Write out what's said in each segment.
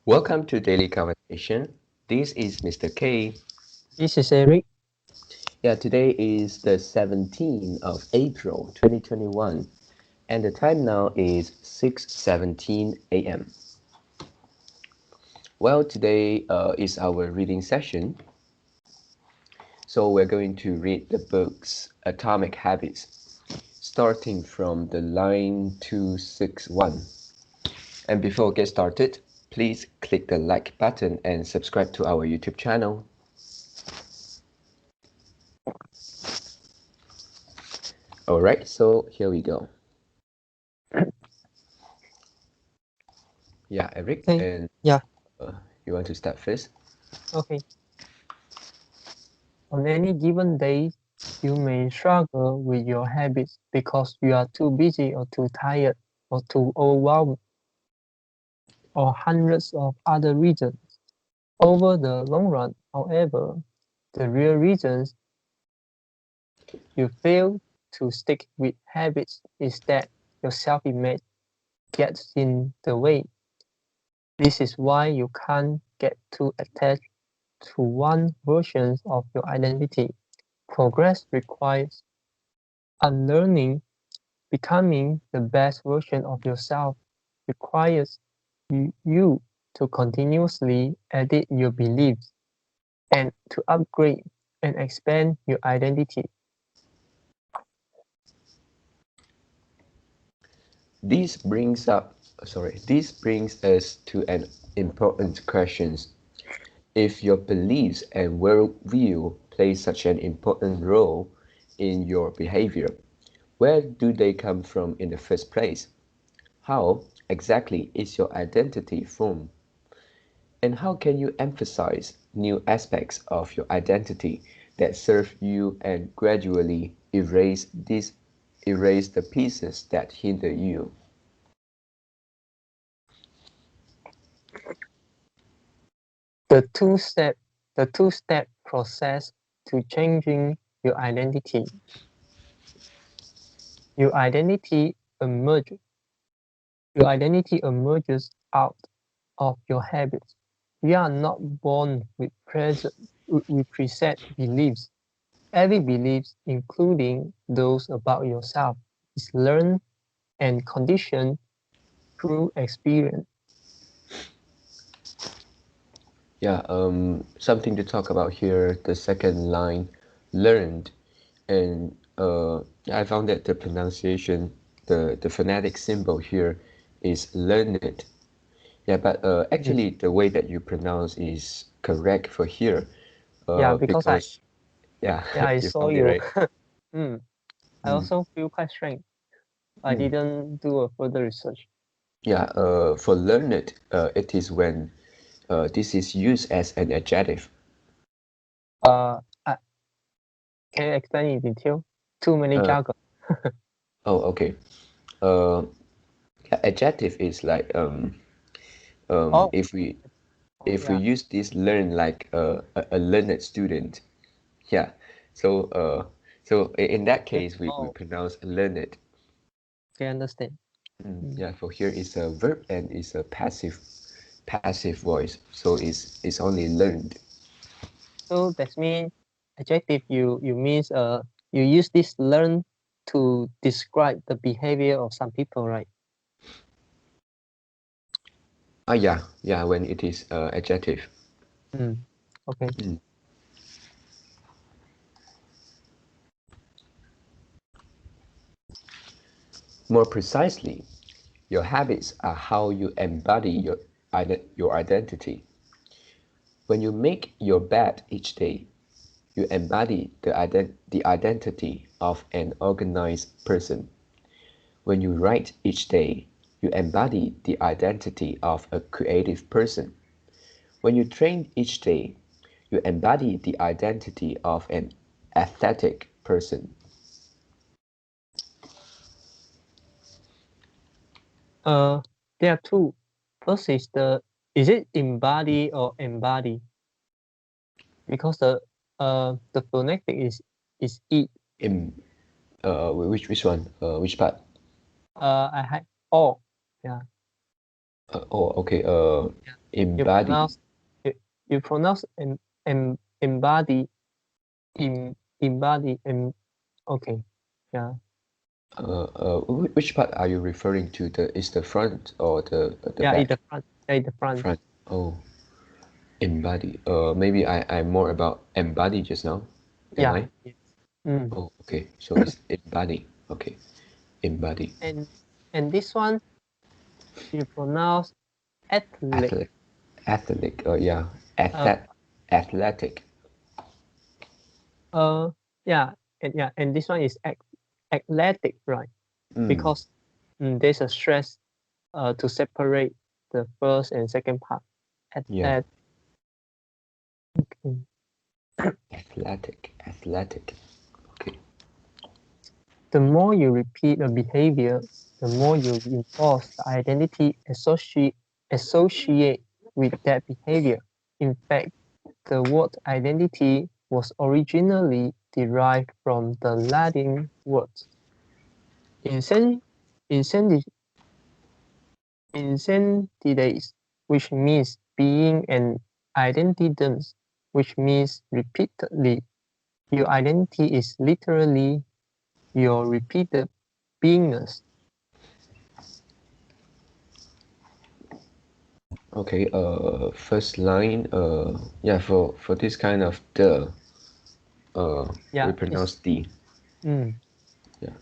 Welcome to Daily Conversation. This is Mr. K. This is Eric. Yeah, today is the 17th of April 2021 and the time now is 6:17 a.m. Well, today is our reading session. So we're going to read the books Atomic Habits starting from the line 261. And before we get started, please click the like button and subscribe to our YouTube channel. Alright, so here we go. Yeah, Eric, Okay. and Yeah. you want to start first? Okay. On any given day, you may struggle with your habits because you are too busy or too tired or too overwhelmed or hundreds of other reasons. Over the long run, however, the real reasons you fail to stick with habits is that your self-image gets in the way. This is why you can't get too attached to one version of your identity. Progress requires unlearning. Becoming the best version of yourself requires you to continuously edit your beliefs and to upgrade and expand your identity. This brings us to an important question. If your beliefs and worldview play such an important role in your behavior, where do they come from in the first place? How exactly is your identity formed? And how can you emphasize new aspects of your identity that serve you and gradually erase the pieces that hinder you? The two-step process to changing your identity. Your identity emerges. Your identity emerges out of your habits. We are not born with preset beliefs. Every belief, including those about yourself, is learned and conditioned through experience. Yeah, something to talk about here, the second line, learned. And I found that the pronunciation, the phonetic symbol here is learned. Yeah, but Yes. actually the way that you pronounce is correct for here, Yeah, because because, yeah, I you saw found it you. right. mm, I Mm, also feel quite strange. I mm. didn't do a further research. Yeah, for learned, it is when this is used as an adjective. Uh, I, can you explain in detail? Too many Uh, jargon. oh, okay. Uh, yeah, adjective is like Oh, if we oh yeah. use this learn like a learned student, yeah. So in that case we Oh, pronounce learned. okay, understand. Yeah, for here is a verb and is a passive voice, so it's only learned. So that means adjective you means you use this learn to describe the behavior of some people, right? Yeah, when it is adjective. Mm. Okay. Mm. More precisely, your habits are how you embody your identity. When you make your bed each day, you embody the identity of an organized person. When you write each day, you embody the identity of a creative person. When you train each day, you embody the identity of an athletic person. Uh, there are two. First is it embody or embody? Because the phonetic is e. In which one? Which part? I had all. Yeah. Okay. You Embody. pronounce you pronounce embody embody okay. Yeah. Which part are you referring to? Is the front or the Yeah, in back? the front. Yeah, in the front. Front. Oh, embody. Maybe I'm more about embody just now. Am Yeah. I? Yes. Mm. Oh, okay. So it's embody. Okay, embody. And this one you pronounce athletic. Athletic. Athletic. Yeah. Uh Athletic. uh yeah, and this one is athletic, right? Mm, Because there's a stress to separate the first and second part. yeah. At okay. Athletic. Athletic. Okay. The more you repeat a behavior, the more you reinforce the identity associate with that behavior. In fact, the word identity was originally derived from the Latin word incen- incendis, incentides, which means being, and identidens, which means repeatedly. Your identity is literally your repeated beingness. Okay. First line. Yeah. For this kind of the. We Yeah, pronounce it's D. mm, Yeah.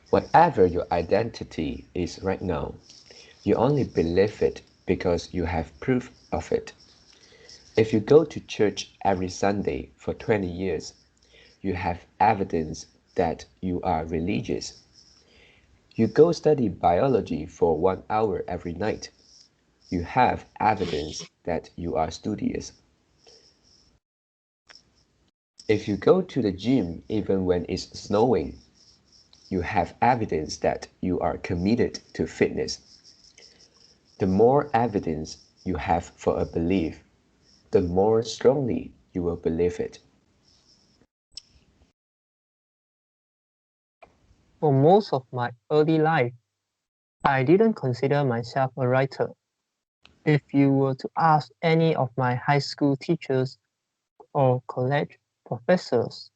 Whatever your identity is right now, you only believe it because you have proof of it. If you go to church every Sunday for 20 years, you have evidence that you are religious. You go study biology for 1 hour every night, you have evidence that you are studious. If you go to the gym even when it's snowing, you have evidence that you are committed to fitness. The more evidence you have for a belief, the more strongly you will believe it. for most of my early life, I didn't consider myself a writer. If you were to ask any of my high school teachers or college professors,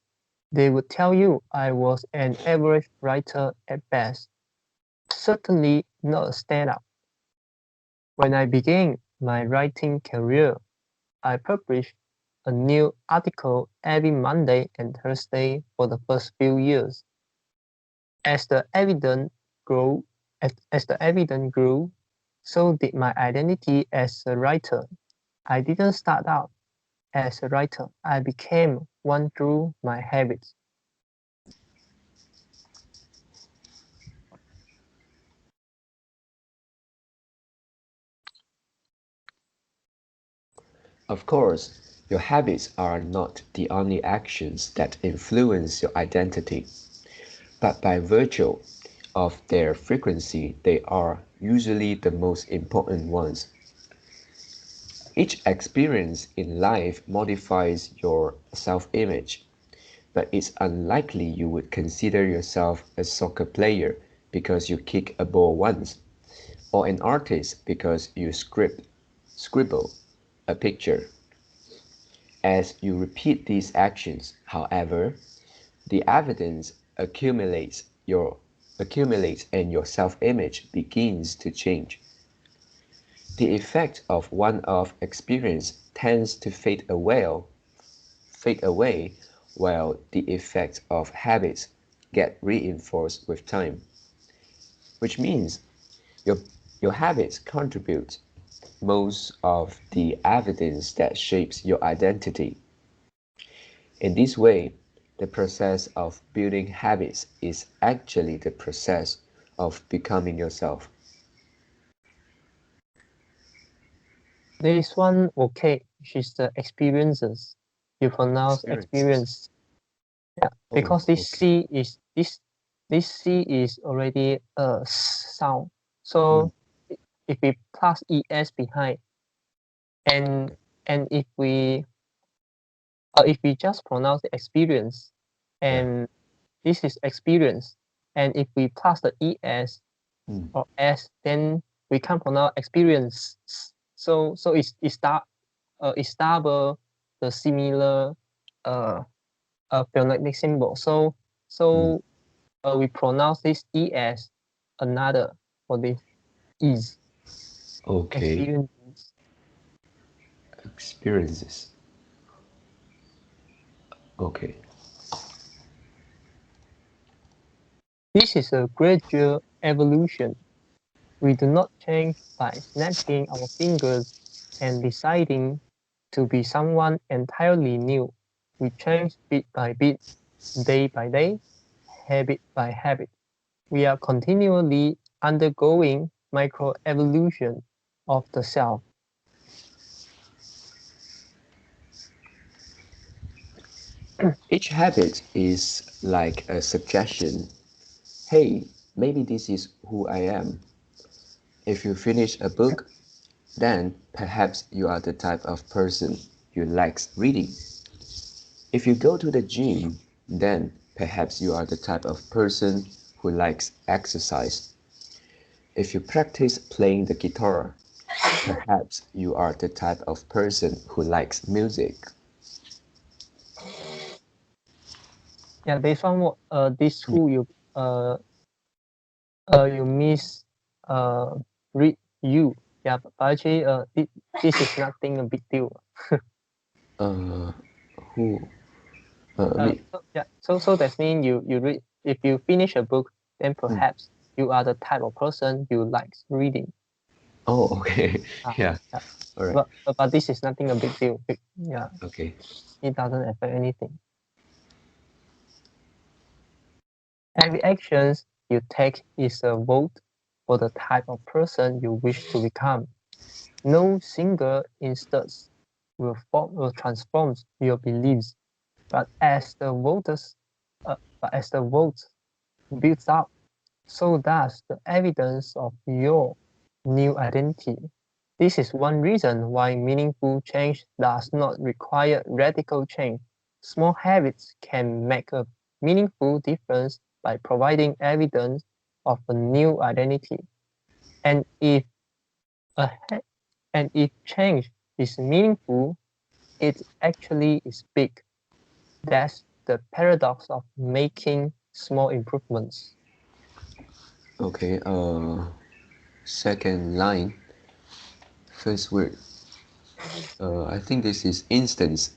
they would tell you I was an average writer at best, certainly not a standout. When I began my writing career, I published a new article every Monday and Thursday for the first few years. As the evidence grew, as the evidence grew, so did my identity as a writer. I didn't start out as a writer. I became one through my habits. Of course, your habits are not the only actions that influence your identity, but by virtue of their frequency, they are usually the most important ones. Each experience in life modifies your self-image, but it's unlikely you would consider yourself a soccer player because you kick a ball once, or an artist because you scribble a picture. As you repeat these actions, however, the evidence accumulates and your self-image begins to change. The effect of one-off experience tends to fade away while the effects of habits get reinforced with time, which means your, your habits contribute most of the evidence that shapes your identity. In this way, the process of building habits is actually the process of becoming yourself. There is one okay, which is the experiences. You pronounce Experiences. experience. Yeah, Oh, because this okay. C is this C is already a sound. Mm, So if we plus ES behind, and if we if we just pronounce the experience, and this is experience, and if we plus the es or s, then we can pronounce experience. So it's double the similar phonetic symbol. So we pronounce this es another for this is Okay. experience. Experiences. Okay. This is a gradual evolution. We do not change by snapping our fingers and deciding to be someone entirely new. We change bit by bit, day by day, habit by habit. We are continually undergoing microevolution of the self. Each habit is like a suggestion. Hey, maybe this is who I am. If you finish a book, then perhaps you are the type of person who likes reading. If you go to the gym, then perhaps you are the type of person who likes exercise. If you practice playing the guitar, perhaps you are the type of person who likes music. Yeah, this one, this who you miss read you. Yeah, but actually this is nothing a big deal. Uh, who? Me. So that means you read, if you finish a book, then perhaps you are the type of person you likes reading. Oh, okay. Yeah. Yeah. All right. But this is nothing a big deal. Yeah, Okay. it doesn't affect anything. Every actions you take is a vote for the type of person you wish to become. No single instance will transform your beliefs, but as the vote builds up, so does the evidence of your new identity. This is one reason why meaningful change does not require radical change. Small habits can make a meaningful difference by providing evidence of a new identity. And if a and if change is meaningful, it actually is big. That's the paradox of making small improvements. Okay. Second line, first word. I think this is instance.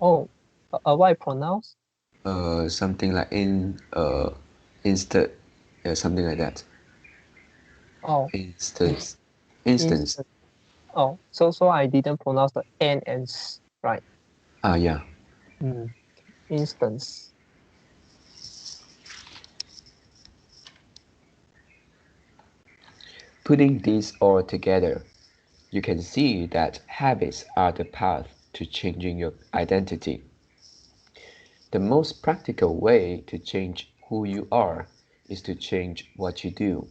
Oh, why pronounce? Something like instant. Yeah, something like that. Oh, Instance. Instance. instant. Oh, so I didn't pronounce the n and s right. Ah, yeah. Instance. Putting these all together, you can see that habits are the path to changing your identity. The most practical way to change who you are is to change what you do.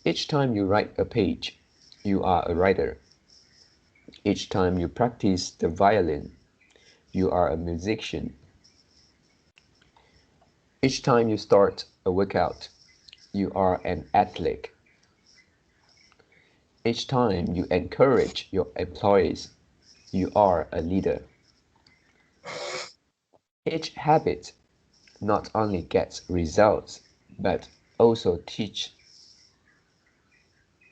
Each time you write a page, you are a writer. Each time you practice the violin, you are a musician. Each time you start a workout, you are an athlete. Each time you encourage your employees, you are a leader. Each habit not only gets results, but also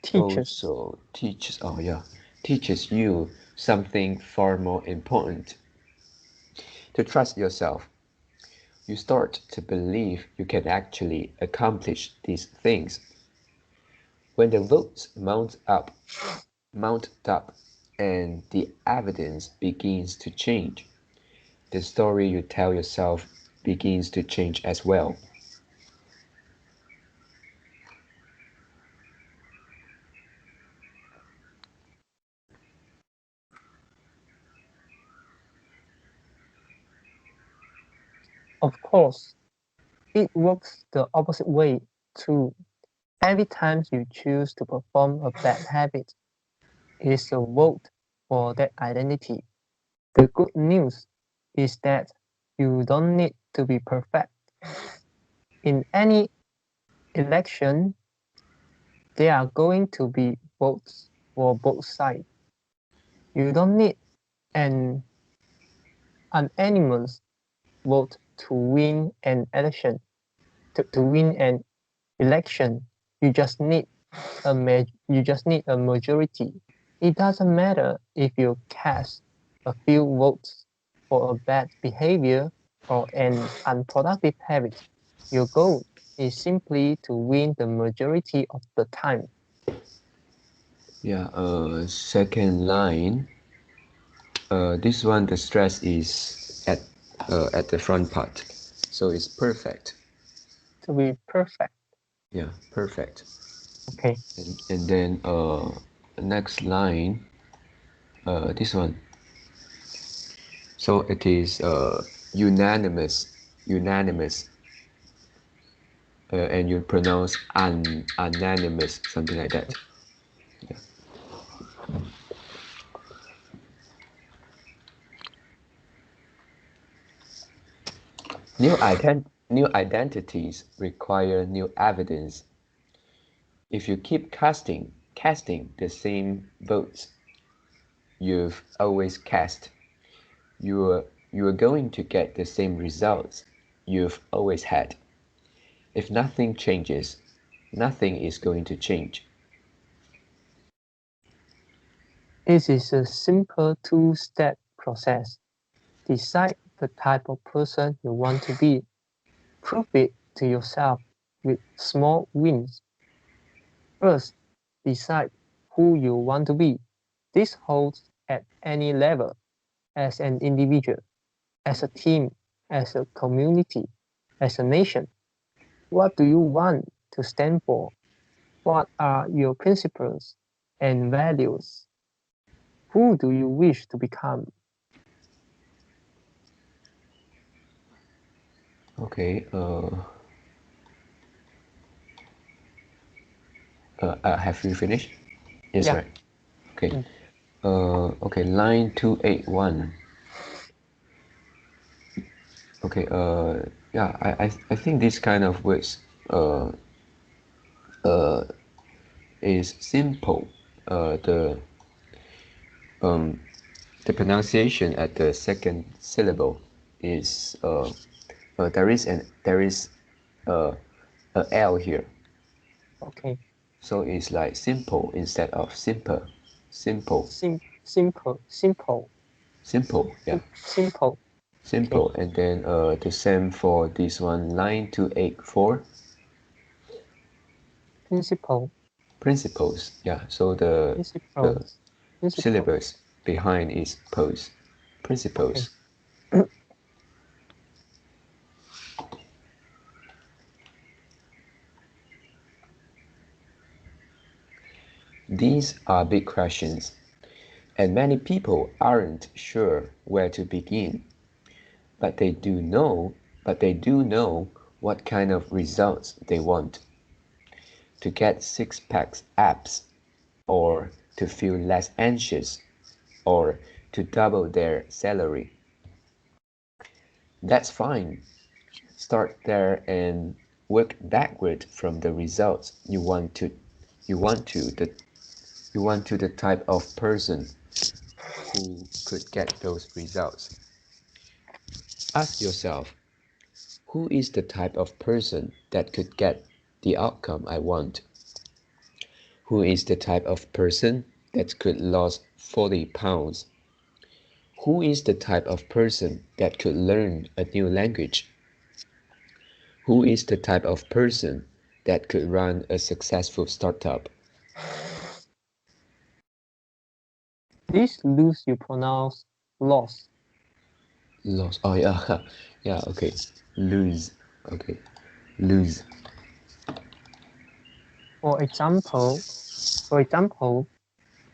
Teachers. teaches you something far more important. To trust yourself. You start to believe you can actually accomplish these things. When the votes mount up, and the evidence begins to change, the story you tell yourself begins to change as well. Of course, it works the opposite way too. Every time you choose to perform a bad habit, it is a vote for that identity. The good news is that you don't need to be perfect. In any election, there are going to be votes for both sides. You don't need an unanimous vote to win an election. To win an election, you just need a majority. It doesn't matter if you cast a few votes for a bad behavior or an unproductive habit. Your goal is simply to win the majority of the time. Yeah, second line. This one, the stress is at the front part, so it's perfect. To be perfect. Yeah, perfect. Okay. And then next line, this one. So it is unanimous, and you pronounce unanimous, something like that. Yeah. New identities require new evidence. If you keep casting the same votes you've always cast, you are going to get the same results you've always had. If nothing changes, nothing is going to change. This is a simple two-step process. Decide the type of person you want to be. Prove it to yourself with small wins. First, decide who you want to be. This holds at any level, as an individual, as a team, as a community, as a nation. What do you want to stand for? What are your principles and values? Who do you wish to become? Okay. Have you finished? Yes, Yeah. right. Okay. Okay. Line 281. Okay. Yeah. I think this kind of words is simple. The pronunciation at the second syllable is there is a L here. Okay. So it's like simple instead of simple. Simple. Simple. Simple. Yeah. Simple. Simple. Okay. And then the same for this one, line 284. Principle. Principles. Yeah. So the Principles. syllabus behind is pose. Principles. Okay. These are big questions, and many people aren't sure where to begin. But they do know what kind of results they want. To get six-pack abs, or to feel less anxious, or to double their salary. That's fine. Start there and work backward from the results you want to the type of person who could get those results. Ask yourself, who is the type of person that could get the outcome I want? Who is the type of person that could lose 40 pounds? Who is the type of person that could learn a new language? Who is the type of person that could run a successful startup? This lose you pronounce loss. Loss. Oh yeah, yeah. Okay. Lose. Okay. Lose. For example,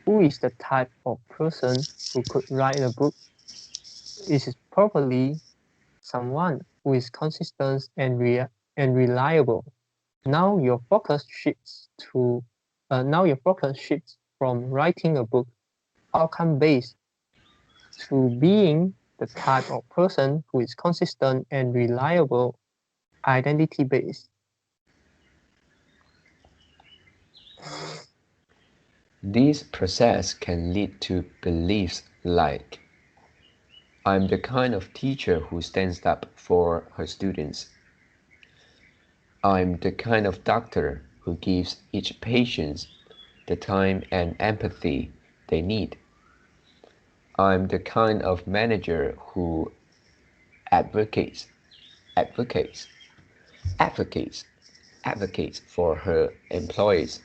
who is the type of person who could write a book? It is probably someone who is consistent and reliable. Now your focus shifts from writing a book outcome-based to being the type of person who is consistent and reliable, identity-based. This process can lead to beliefs like, I'm the kind of teacher who stands up for her students. I'm the kind of doctor who gives each patient the time and empathy they need. I'm the kind of manager who advocates for her employees.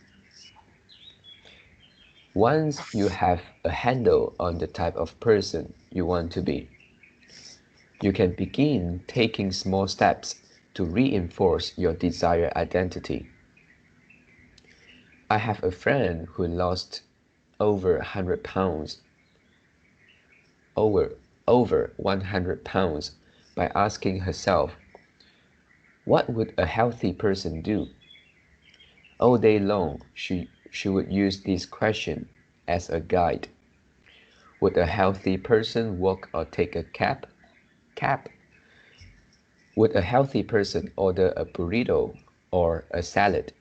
Once you have a handle on the type of person you want to be, you can begin taking small steps to reinforce your desired identity. I have a friend who lost over 100 pounds over 100 pounds by asking herself, what would a healthy person do? All day long, she would use this question as a guide. Would a healthy person walk or take a cab? Would a healthy person order a burrito or a salad?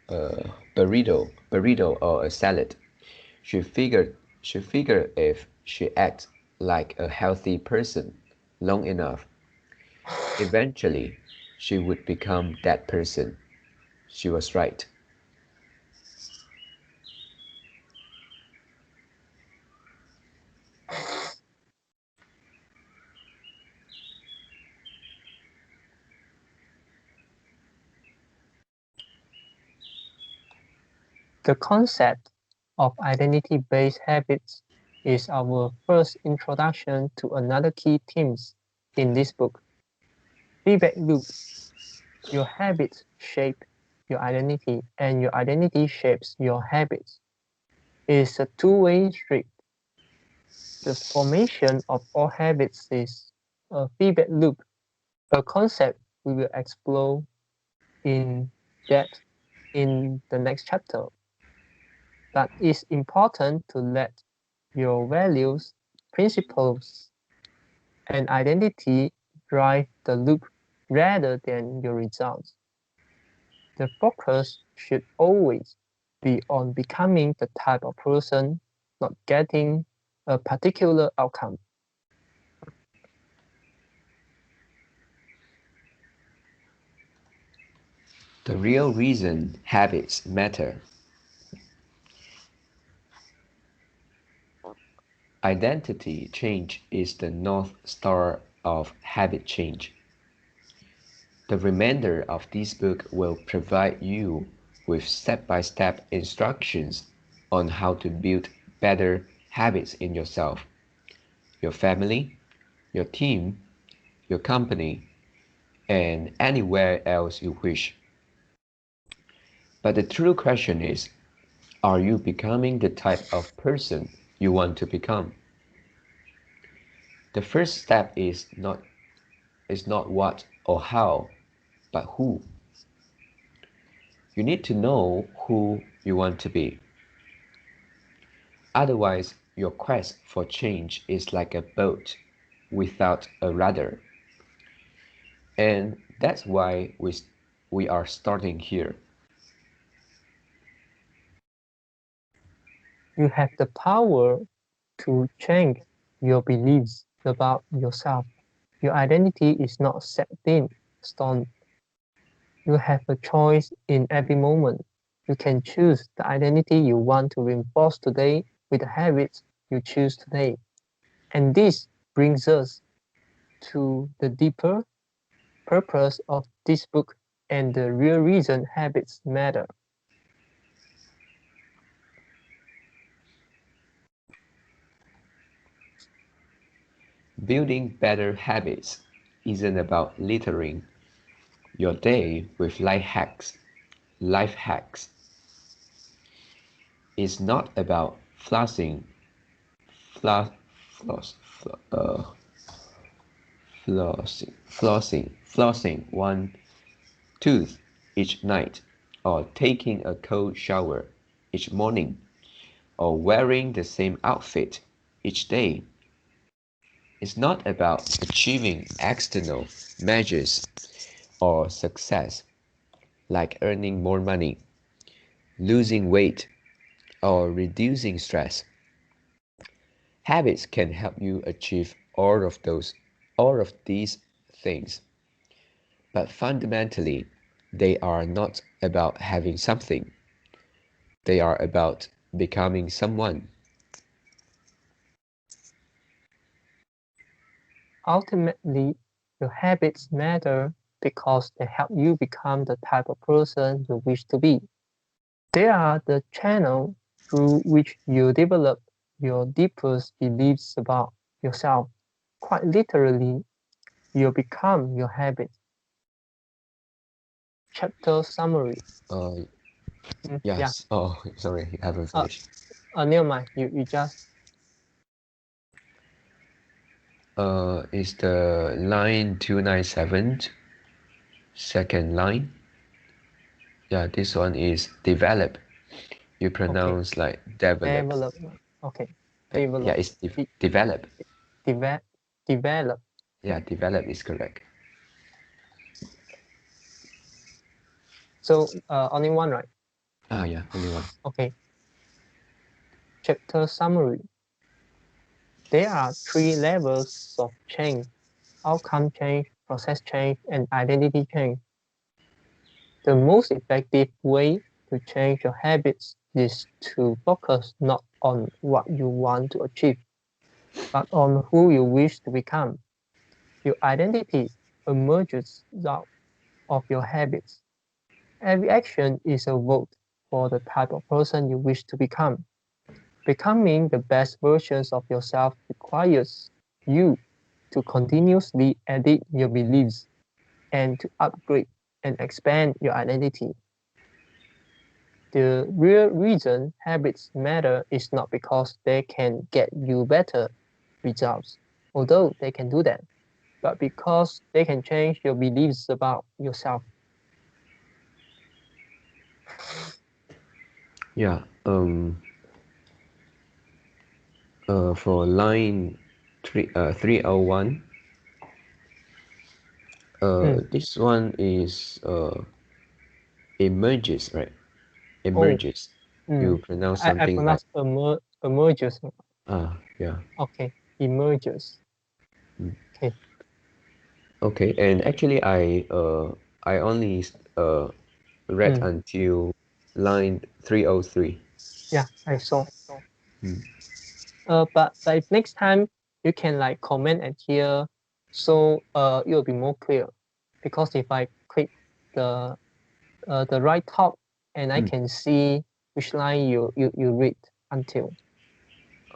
Burrito or a salad. She figured if she acts like a healthy person long enough, eventually she would become that person. She was right. The concept of identity-based habits is our first introduction to another key themes in this book. Feedback loop. Your habits shape your identity, and your identity shapes your habits. It is a two-way street. The formation of all habits is a feedback loop, a concept we will explore in depth in the next chapter. But it's important to let your values, principles, and identity drive the loop rather than your results. The focus should always be on becoming the type of person, not getting a particular outcome. The real reason habits matter. Identity change is the North Star of habit change. The remainder of this book will provide you with step-by-step instructions on how to build better habits in yourself, your family, your team, your company, and anywhere else you wish. But the true question is, are you becoming the type of person you want to become? The first step is not what or how, but who. You need to know who you want to be. Otherwise, your quest for change is like a boat without a rudder. And that's why we are starting here. You have the power to change your beliefs about yourself. Your identity is not set in stone. You have a choice in every moment. You can choose the identity you want to reinforce today with the habits you choose today. And this brings us to the deeper purpose of this book and the real reason habits matter. Building better habits isn't about littering your day with life hacks. It's not about flossing one tooth each night or taking a cold shower each morning. or wearing the same outfit each day. It's not about achieving external measures or success, like earning more money, losing weight, or reducing stress. Habits can help you achieve all of these things. But fundamentally, they are not about having something. They are about becoming someone. Ultimately, your habits matter because they help you become the type of person you wish to be. They are the channel through which you develop your deepest beliefs about yourself. Quite literally, you become your habits. Chapter summary. Uh, Yeah. yes. Oh, sorry, you haven't finished. Never mind. You just. Is the line 297, second line. Yeah, this one is develop. You pronounce like develop. Development. Okay. Yeah, Develop. it's develop. Develop. Develop. Yeah, develop is correct. So only one, right? Ah, yeah, only one. Okay. Chapter summary. There are three levels of change: outcome change, process change, and identity change. The most effective way to change your habits is to focus not on what you want to achieve, but on who you wish to become. Your identity emerges out of your habits. Every action is a vote for the type of person you wish to become. Becoming the best versions of yourself requires you to continuously edit your beliefs and to upgrade and expand your identity. The real reason habits matter is not because they can get you better results, although they can do that, but because they can change your beliefs about yourself. Yeah. For line 301, this one is emerges, right? Oh, Emerges. You pronounce I something like pronounce emerges. yeah. Okay, emerges. Mm. Okay. Okay, and actually I only read until line 303. Yeah, I saw. Mm. But if next time you can like comment at here, so it will be more clear. Because if I click the right top, and I Mm. can see which line you read until.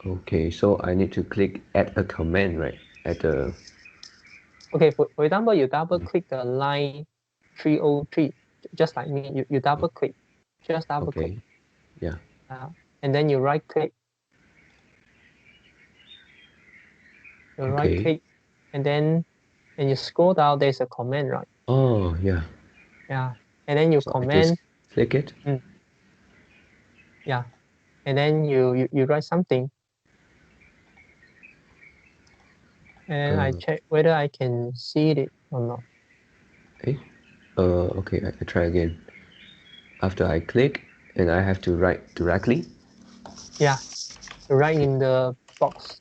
Okay, so I need to click add a comment, right? At the Okay, for example, you double click the line 303, just like me. You double click, just double click, okay, yeah. and then you right click. You right Okay. click, and then and you scroll down. There's a comment, right? Oh, yeah. Yeah, and then you So I just comment. click it. Yeah, and then you write something, and I Uh, check whether I can see it or not. eh? Okay, I try again. After I click, and I have to write directly. Yeah, right Okay. in the box.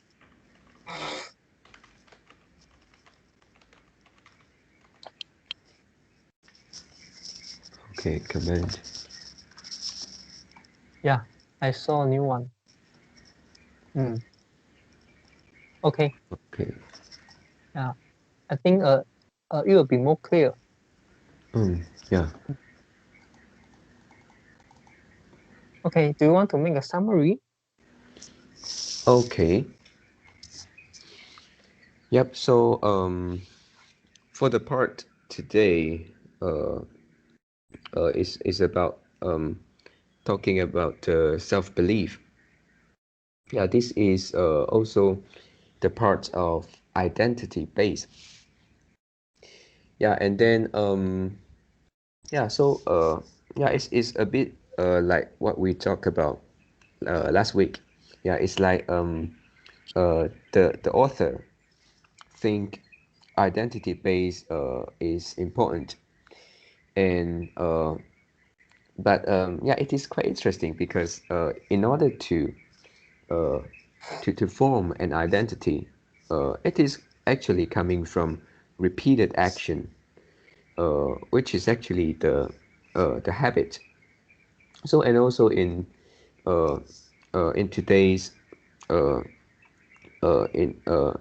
Okay, comment. Yeah, I saw a new one. Okay. Okay. Yeah, I think it will be more clear. Yeah. Okay, do you want to make a summary? Okay. Yep. So for the part today, is about talking about self-belief. Yeah, this is also the part of identity base. Yeah, and then yeah, so yeah, it's a bit like what we talk about last week. Yeah, it's like the author think identity base is important, and but yeah, it is quite interesting because in order uh, to form an identity, it is actually coming from repeated action, which is actually the habit. So and also uh, in today's uh,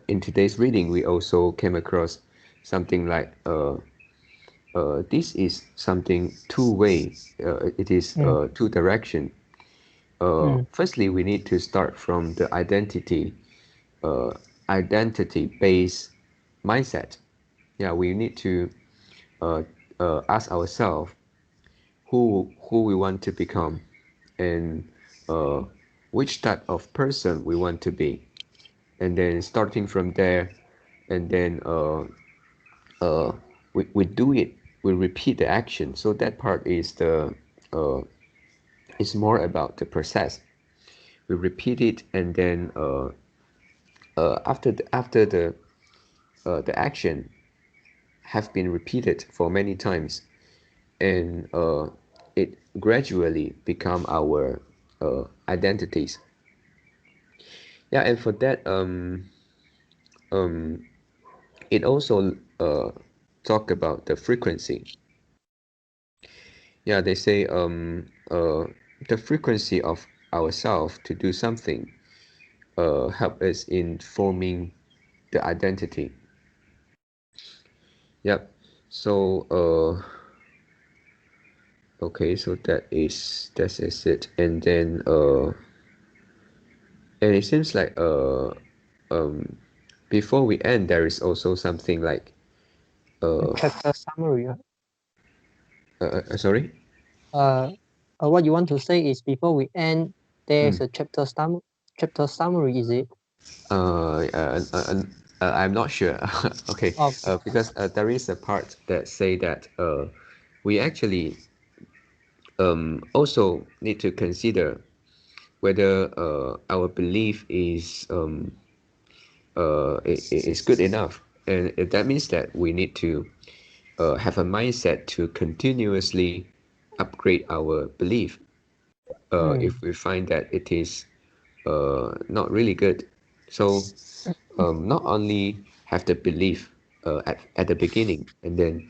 in today's reading, we also came across something like this is something two-way. It is mm, two-direction. mm, Firstly, we need to start from the uh, identity-based mindset. Yeah, we need to uh, ask ourselves who we want to become, and uh, which type of person we want to be, and then starting from there, and then we do it, we repeat the action. So that part is the uh, is more about the process. We repeat it, and then after the action have been repeated for many times, and it gradually become our identities. Yeah, and for that um, it also talk about the frequency. Yeah, they say the frequency of ourselves to do something help us in forming the identity. Yep. So okay, so that is it. And then and it seems like um before we end, there is also something like the uh, chapter summary. sorry. Uh, what you want to say is before we end, there's Mm. a chapter summary, is it? Uh, uh, uh, uh, I'm not sure. Okay, Okay. because there is a part that say that we actually also need to consider whether our belief is good enough, and that means that we need to have a mindset to continuously upgrade our belief. Mm, If we find that it is not really good, so not only have the belief at the beginning, and then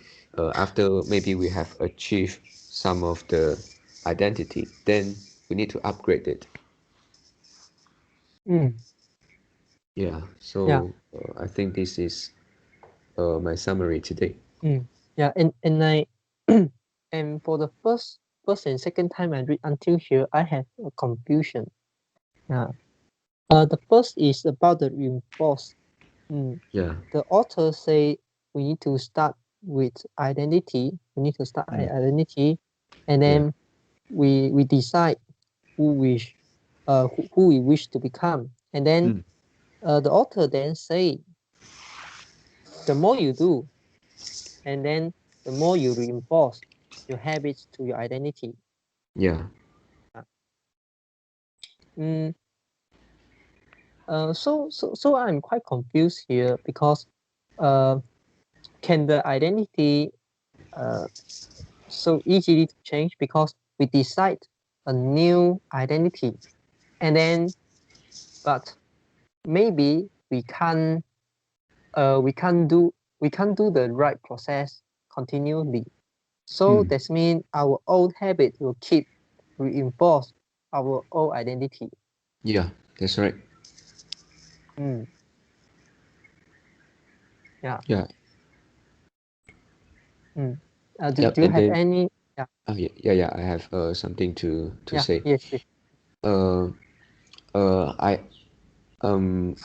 after maybe we have achieved some of the identity, then we need to upgrade it. mm, Yeah, yeah. so I think this is my summary today. Mm, yeah. And I and for the first and second time I read until here, I have a confusion. Yeah. The first is about the reinforce. Mm, Yeah. the author say we need to start with identity. We need to start Mm. identity, and Yeah. then we decide who wish who we wish to become, and then Mm. the author then say the more you do, and then the more you reinforce your habits to your identity. Yeah. Mm, so I'm quite confused here because uh, can the identity uh, so easily to change because we decide a new identity, and then but maybe we can't do the right process continually. So Mm. that means our old habit will keep reinforce our old identity. Yeah, that's right. Mm, yeah. Yeah. Mm. Yep. Do you And have then any? Yeah. yeah, yeah, yeah, I have something to Yeah. say. Yes. Yes. Uh,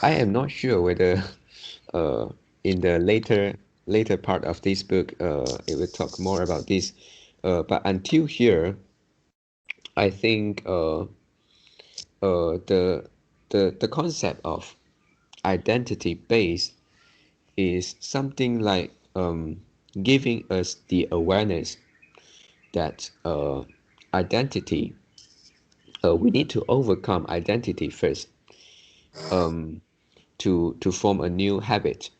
I am not sure whether uh, in the later part of this book it will talk more about this. But until here, I think the concept of identity base is something like giving us the awareness that identity we need to overcome identity first, to form a new habit.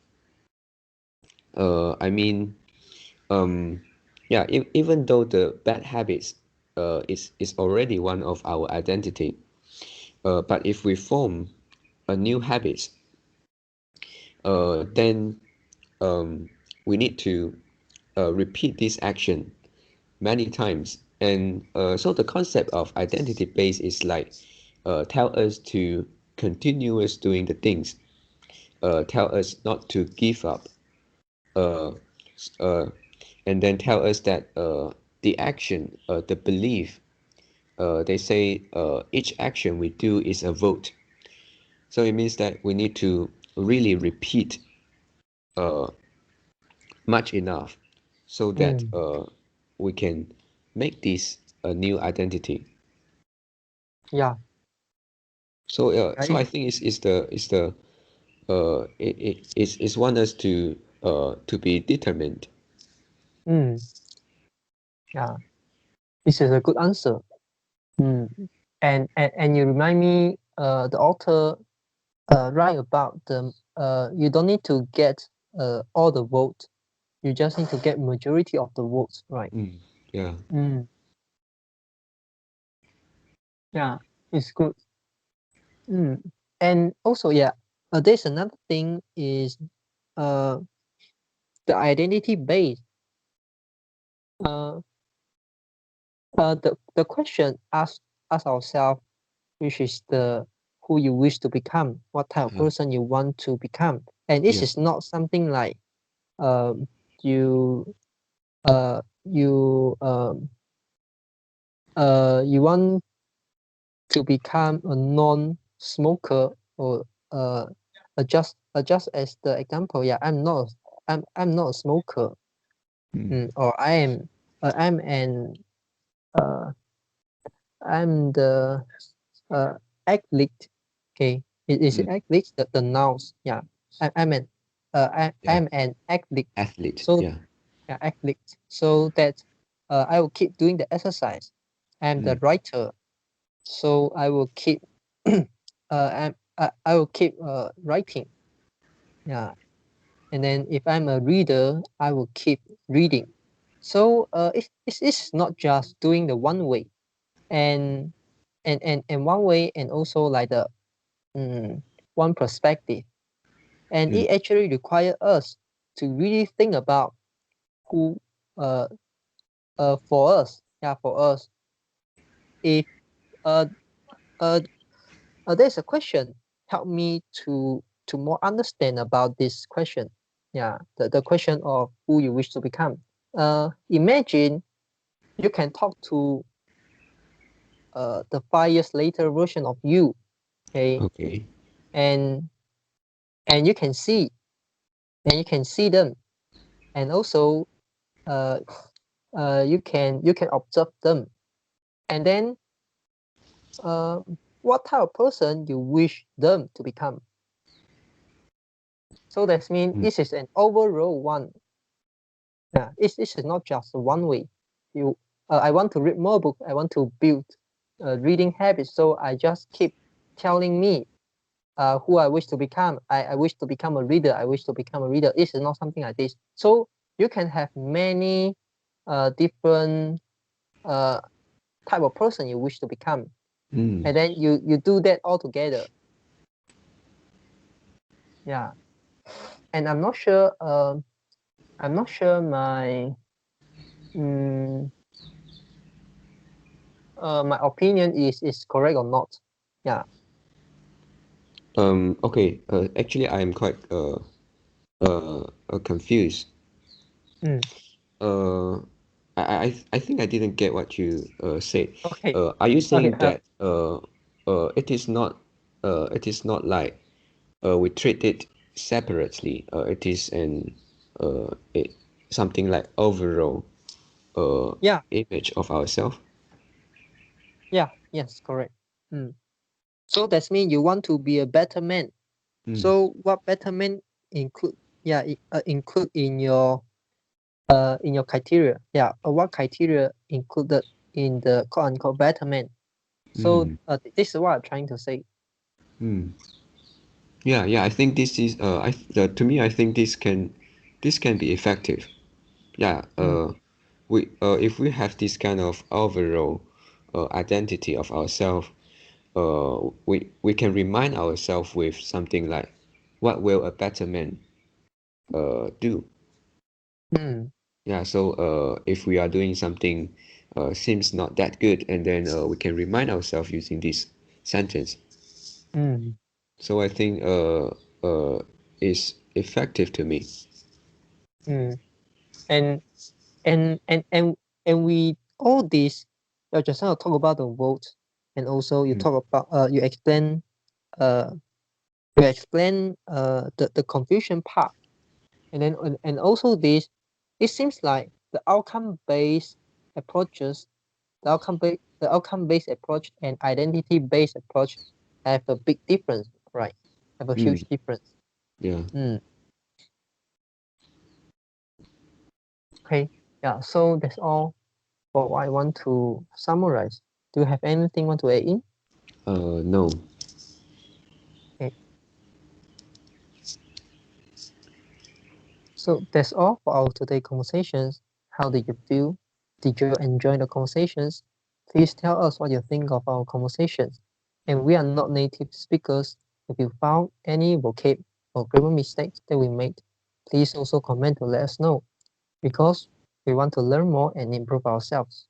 I mean, yeah, even though the bad habits is already one of our identity, but if we form a new habit, then we need to repeat this action many times. And so the concept of identity base is like tell us to continuous doing the things, tell us not to give up, uh, and then tell us that the action, the belief, they say each action we do is a vote. So it means that we need to really repeat much enough so that we can make this a new identity. Yeah. So I think it's want us to be determined. Yeah. This is a good answer. And you remind me, the author write about the you don't need to get all the votes. You just need to get majority of the votes, right? Yeah. Yeah, it's good. And also, yeah, there's another thing is the identity base. The question ask ourselves, which is the who you wish to become, what type of person you want to become, and this is not something like you you want to become a non-smoker, or just as the example. Yeah, I'm not a smoker, or I'm an I'm the athlete. Okay, is it athlete, the nouns? Yeah, I'm an athlete. Athlete. So Yeah. yeah, athlete. So that I will keep doing the exercise. I'm the writer, so I will keep I will keep writing. Yeah, and then if I'm a reader, I will keep reading. So it's not just doing the one way, and one way, and also like the one perspective, and it actually requires us to really think about who uh for us. Yeah, for us, if uh uh, there's a question, help me to more understand about this question. Yeah, the question of who you wish to become. Imagine you can talk to the 5 years later version of you. Okay. And you can see, them, and also you can observe them, and then what type of person you wish them to become. So that means this is an overall one. Yeah, this is not just one way. I want to read more books. I want to build reading habits. So I just keep telling me who I wish to become. I wish to become a reader. I wish to become a reader. This is not something like this. So you can have many different type of person you wish to become, and then you do that all together. Yeah, and I'm not sure. My my opinion is correct or not. Yeah. Okay. Actually, I am quite confused. Uh, I think I didn't get what you said. Okay. Are you saying Okay. that it is not like we treat it separately? It is something like overall Yeah. image of ourselves. Yeah. Yes. Correct. So that means you want to be a better man. So what better man include? Yeah, include in your criteria. Yeah, what criteria included in the quote unquote better man? So Mm. this is what I'm trying to say. Mm. Yeah. I think this is to me, I think this can be effective. Yeah. Mm, We if we have this kind of overall identity of ourselves, we can remind ourselves with something like, what will a better man do? mm, Yeah. So if we are doing something seems not that good, and then we can remind ourselves using this sentence. mm, So I think is effective to me. mm. And and we all this, just now talk about the vote, and also you Mm. talk about uh you explain the confusion part, and then and also this, it seems like the outcome based approaches, the outcome based approach and identity based approach have a big difference, right? Have a Mm. huge difference. Yeah. Mm. Okay, yeah. So that's all for what I want to summarize. Do you have anything want to add in? No. Okay. So that's all for our today conversations. How did you feel? Did you enjoy the conversations? Please tell us what you think of our conversations. And we are not native speakers. If you found any vocab or grammar mistakes that we made, please also comment to let us know, because we want to learn more and improve ourselves.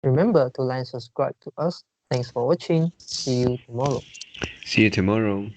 Remember to like and subscribe to us. Thanks for watching. See you tomorrow. See you tomorrow.